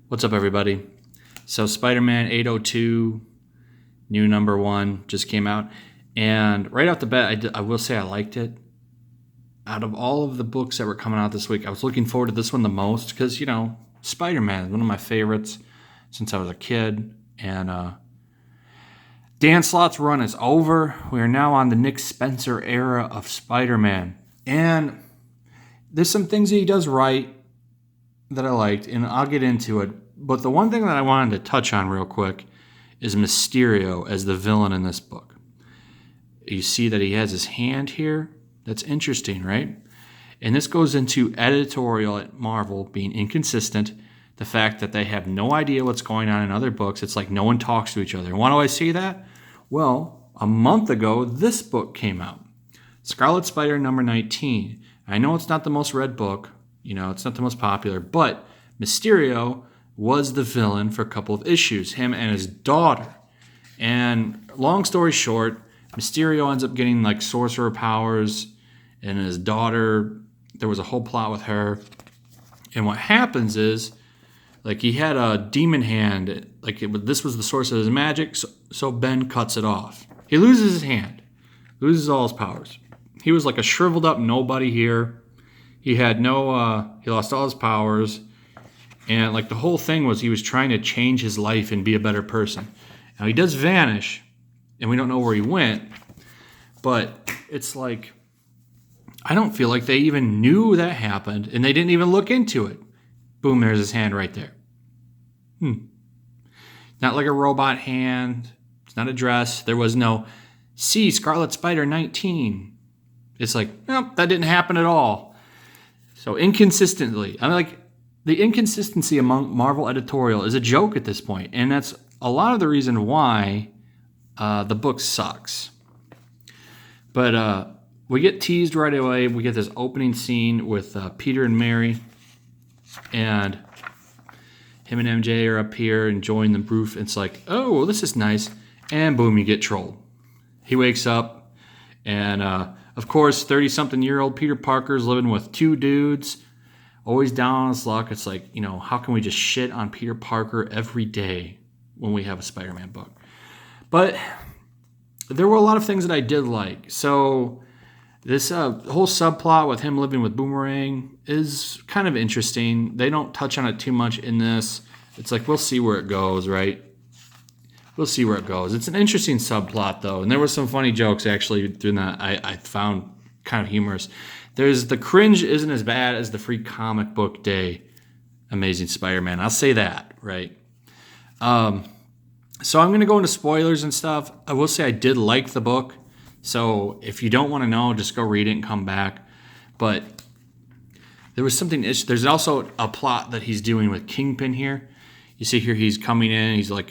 What's up, everybody? So Spider-Man 802, new number 1, just came out. And right off the bat, I will say I liked it. Out of all of the books that were coming out this week, I was looking forward to this one the most because, Spider-Man is one of my favorites since I was a kid. And Dan Slott's run is over. We are now on the Nick Spencer era of Spider-Man. And there's some things that he does right that I liked, and I'll get into it. But the one thing that I wanted to touch on real quick is Mysterio as the villain in this book. You see that he has his hand here. That's interesting, right? And this goes into editorial at Marvel being inconsistent, the fact that they have no idea what's going on in other books. It's like no one talks to each other. And why do I say that? Well, a month ago, this book came out. Scarlet Spider number 19. I know it's not the most read book. It's not the most popular, but Mysterio was the villain for a couple of issues, him and his daughter. And long story short, Mysterio ends up getting like sorcerer powers, and his daughter, there was a whole plot with her. And what happens is, like, he had a demon hand, this was the source of his magic, so Ben cuts it off. He loses his hand, loses all his powers. He was like a shriveled up nobody here. He had he lost all his powers. And like the whole thing was he was trying to change his life and be a better person. Now he does vanish, and we don't know where he went. But it's like, I don't feel like they even knew that happened, and they didn't even look into it. Boom, there's his hand right there. Not like a robot hand. It's not a dress. There was no, see, Scarlet Spider 19. It's like, nope, that didn't happen at all. So inconsistently, the inconsistency among Marvel editorial is a joke at this point, and that's a lot of the reason why the book sucks. But we get teased right away. We get this opening scene with Peter and Mary, and him and MJ are up here enjoying the roof. It's like, oh, well, this is nice, and boom, you get trolled. He wakes up, and of course, 30-something-year-old Peter Parker's living with two dudes, always down on his luck. It's like, how can we just shit on Peter Parker every day when we have a Spider-Man book? But there were a lot of things that I did like. So this whole subplot with him living with Boomerang is kind of interesting. They don't touch on it too much in this. It's like, we'll see where it goes, right? We'll see where it goes. It's an interesting subplot, though. And there were some funny jokes, actually, doing that I found kind of humorous. The cringe isn't as bad as the Free Comic Book Day Amazing Spider-Man. I'll say that, right? So I'm going to go into spoilers and stuff. I will say I did like the book. So if you don't want to know, just go read it and come back. But there was something. There's also a plot that he's doing with Kingpin here. You see here he's coming in. He's like,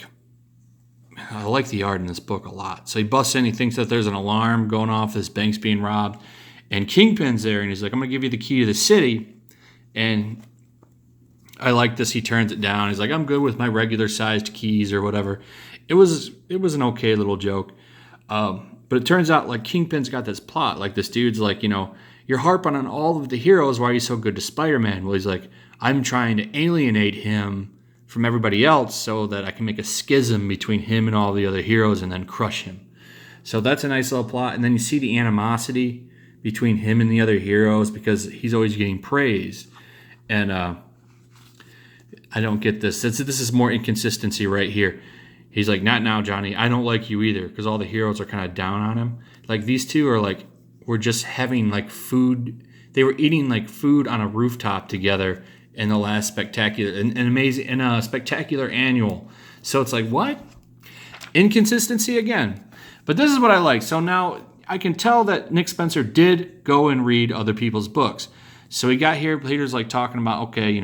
I like the art in this book a lot. So he busts in. He thinks that there's an alarm going off. This bank's being robbed. And Kingpin's there. And he's like, I'm going to give you the key to the city. And I like this. He turns it down. He's like, I'm good with my regular sized keys or whatever. It was an okay little joke. But it turns out like Kingpin's got this plot. Like this dude's like, you're harping on all of the heroes. Why are you so good to Spider-Man? Well, he's like, I'm trying to alienate him from everybody else so that I can make a schism between him and all the other heroes and then crush him. So that's a nice little plot. And then you see the animosity between him and the other heroes because he's always getting praise. And I don't get this. This is more inconsistency right here. He's like, not now, Johnny. I don't like you either, because all the heroes are kind of down on him. Like these two are like, we're just having like food. They were eating like food on a rooftop together in the last spectacular annual. So it's like, what? Inconsistency again. But this is what I like. So now I can tell that Nick Spencer did go and read other people's books. So he got here, Peter's like talking about, okay,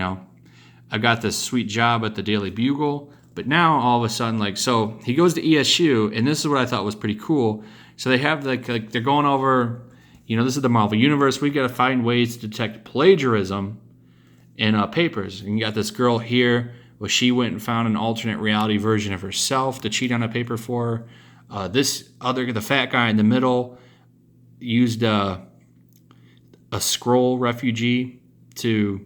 I've got this sweet job at the Daily Bugle, but now all of a sudden, so he goes to ESU, and this is what I thought was pretty cool. So they have like they're going over, this is the Marvel Universe. We've got to find ways to detect plagiarism in papers. And you got this girl here, where she went and found an alternate reality version of herself to cheat on a paper for her. The fat guy in the middle used a Skrull refugee to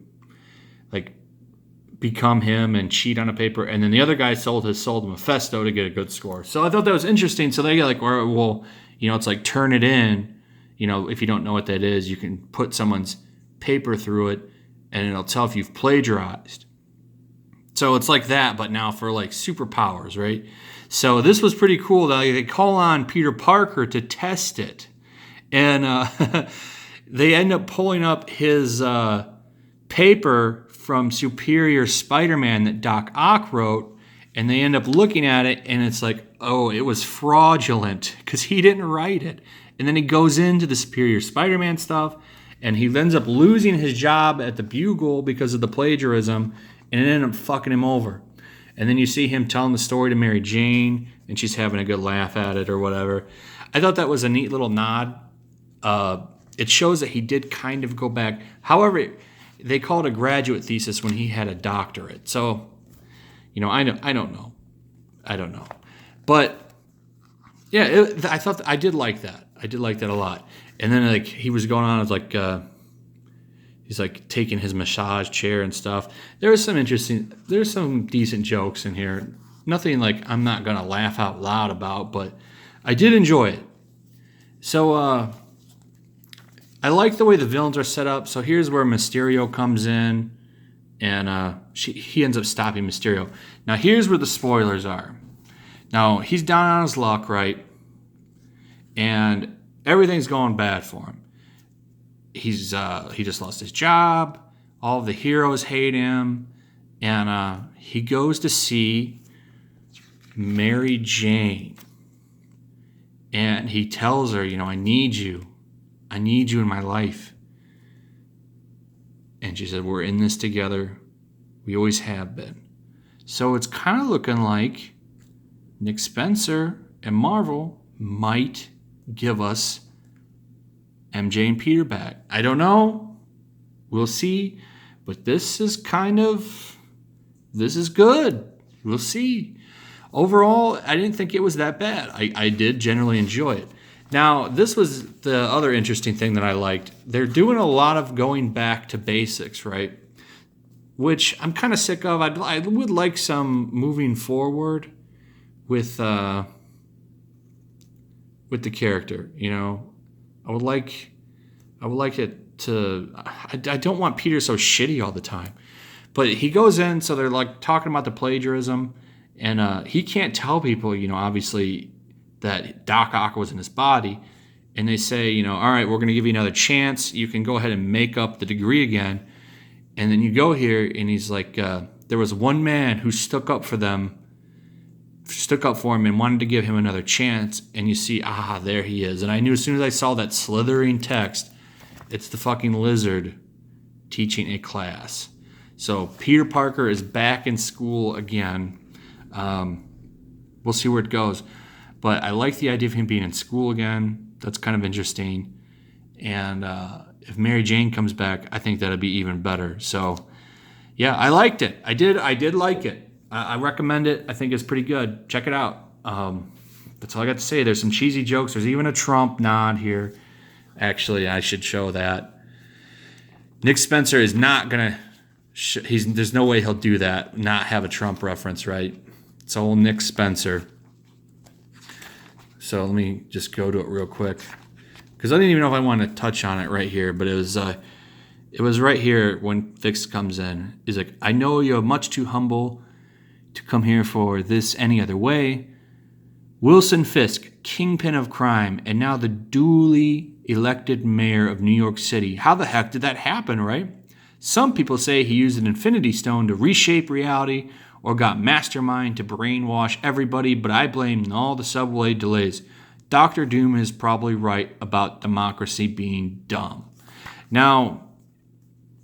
become him and cheat on a paper, and then the other guy sold the Mephisto to get a good score. So I thought that was interesting. So they get like, well, it's like turn it in. If you don't know what that is, you can put someone's paper through it, and it'll tell if you've plagiarized. So it's like that, but now for like superpowers, right? So this was pretty cool. They call on Peter Parker to test it, and they end up pulling up his paper from Superior Spider-Man that Doc Ock wrote, and they end up looking at it, and it's like, oh, it was fraudulent because he didn't write it. And then he goes into the Superior Spider-Man stuff, and he ends up losing his job at the Bugle because of the plagiarism, and it ended up fucking him over. And then you see him telling the story to Mary Jane, and she's having a good laugh at it or whatever. I thought that was a neat little nod. It shows that he did kind of go back. However, they call it a graduate thesis when he had a doctorate. So, I don't know. But yeah, I did like that. I did like that a lot. And then like he was going on with like he's like taking his massage chair and stuff. There's some decent jokes in here. Nothing like I'm not gonna laugh out loud about, but I did enjoy it. So I like the way the villains are set up. So here's where Mysterio comes in, and he ends up stopping Mysterio. Now here's where the spoilers are. Now he's down on his luck, right? And everything's going bad for him. He just lost his job. All of the heroes hate him, and he goes to see Mary Jane, and he tells her, I need you in my life. And she said, we're in this together. We always have been. So it's kind of looking like Nick Spencer and Marvel might give us MJ and Peter back. I don't know. We'll see. But this is good. We'll see. Overall, I didn't think it was that bad. I did generally enjoy it. Now, this was the other interesting thing that I liked. They're doing a lot of going back to basics, right? Which I'm kind of sick of. I would like some moving forward with the character. I would like it to. I don't want Peter so shitty all the time. But he goes in, so they're like talking about the plagiarism, and he can't tell people, obviously, that Doc Ock was in his body. And they say, all right, we're going to give you another chance. You can go ahead and make up the degree again. And then you go here, and he's like, there was one man who stuck up for him and wanted to give him another chance. And you see, there he is. And I knew as soon as I saw that slithering text, it's the fucking lizard teaching a class. So Peter Parker is back in school again. We'll see where it goes. But I like the idea of him being in school again. That's kind of interesting. And if Mary Jane comes back, I think that'd be even better. So, yeah, I liked it. I did like it. I recommend it. I think it's pretty good. Check it out. That's all I got to say. There's some cheesy jokes. There's even a Trump nod here. Actually, I should show that. Nick Spencer is not going to... there's no way he'll do that, not have a Trump reference, right? It's old Nick Spencer. So let me just go to it real quick, because I didn't even know if I wanted to touch on it right here, but it was right here when Fix comes in. He's like, I know you're much too humble to come here for this any other way. Wilson Fisk, kingpin of crime, and now the duly elected mayor of New York City. How the heck did that happen, right? Some people say he used an infinity stone to reshape reality, or got Mastermind to brainwash everybody, but I blame all the subway delays. Dr. Doom is probably right about democracy being dumb. Now,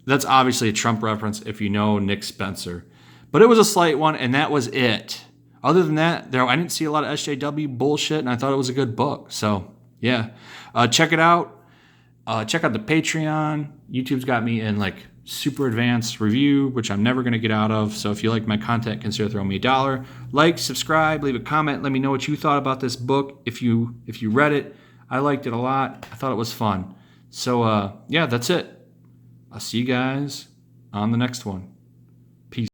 that's obviously a Trump reference if you know Nick Spencer. But it was a slight one, and that was it. Other than that, I didn't see a lot of SJW bullshit, and I thought it was a good book. So, yeah. Check it out. Check out the Patreon. YouTube's got me in like super advanced review, which I'm never going to get out of. So if you like my content, consider throwing me $1. Like, subscribe, leave a comment. Let me know what you thought about this book. If you read it, I liked it a lot. I thought it was fun. So, yeah, that's it. I'll see you guys on the next one.